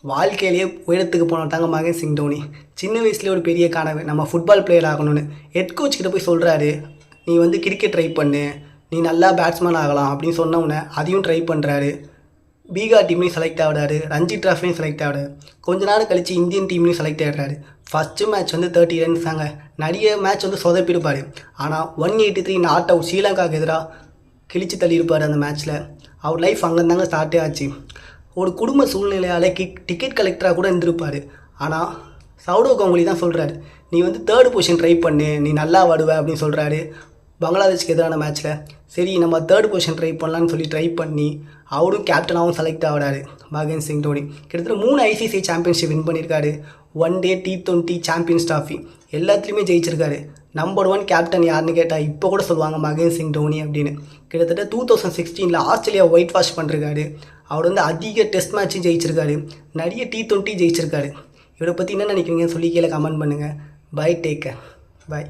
வாழ்க்கையிலேயே உயரத்துக்கு போனதாங்க மகேந்திர சிங் தோனி. சின்ன வயசுலேயே ஒரு பெரிய கனவு நம்ம ஃபுட்பால் பிளேயர் ஆகணும்னு. ஹெட் கோச் கிட்ட போய் சொல்கிறாரு, நீ வந்து கிரிக்கெட் ட்ரை பண்ணு, நீ நல்லா பேட்ஸ்மேன் ஆகலாம் அப்படின்னு சொன்னவுடனே அதையும் ட்ரை பண்ணுறாரு. பீகார் டீம்லேயும் செலக்ட் ஆகிறாரு, ரஞ்சி ட்ராஃபிலையும் செலக்ட் ஆகிறாரு. கொஞ்ச நாள் கழித்து இந்தியன் டீம்லேயும் செலக்ட் ஆகிடுறாரு. ஃபஸ்ட்டு மேட்ச் வந்து 30 ரன்ஸ் தாங்க. நிறைய மேட்ச் வந்து சொதப்பிருப்பார். ஆனால் 183 நாட் அவுட் ஸ்ரீலங்காவுக்கு எதிராக கிழிச்சு தள்ளியிருப்பார் அந்த மேட்ச்சில். அவர் லைஃப் அங்கேருந்தாங்க ஸ்டார்ட்டே ஆச்சு. ஒரு குடும்ப சூழ்நிலையால் டிக்கெட் கலெக்டராக கூட இருந்திருப்பார். ஆனால் சவுரவ் கங்குலி தான் சொல்கிறாரு, நீ வந்து 3rd பொசிஷன் ட்ரை பண்ணு, நீ நல்லா வருவ அப்படின்னு சொல்கிறாரு பங்களாதேஷ்க்கு எதிரான மேட்ச்சில். சரி நம்ம 3rd பொசிஷன் ட்ரை பண்ணலான்னு சொல்லி ட்ரை பண்ணி அவரும் கேப்டனாகவும் செலக்ட் ஆகிறாரு மகேந்திர சிங் தோனி. கிட்டத்தட்ட 3 ஐசிசி சாம்பியன்ஷிப் வின் பண்ணியிருக்காரு. One day T20 champions trophy எல்லாத்துலேயுமே ஜெயிச்சிருக்காரு. நம்பர் 1 கேப்டன் யாருன்னு கேட்டால் இப்போ கூட சொல்லுவாங்க மகேந்திர சிங் தோனி அப்படின்னு. கிட்டத்தட்ட 2016 ஆஸ்திரேலியா ஒயிட் வாஷ் பண்ணிருக்காரு. அவர் வந்து அதிக டெஸ்ட் மேட்சும் ஜெயிச்சிருக்காரு, நிறைய T20 ஜெயிச்சிருக்காரு. இவரை பற்றி என்ன நினைக்கிறீங்கன்னு சொல்லி கீழே கமெண்ட் பண்ணுங்கள். Bye, take care, by.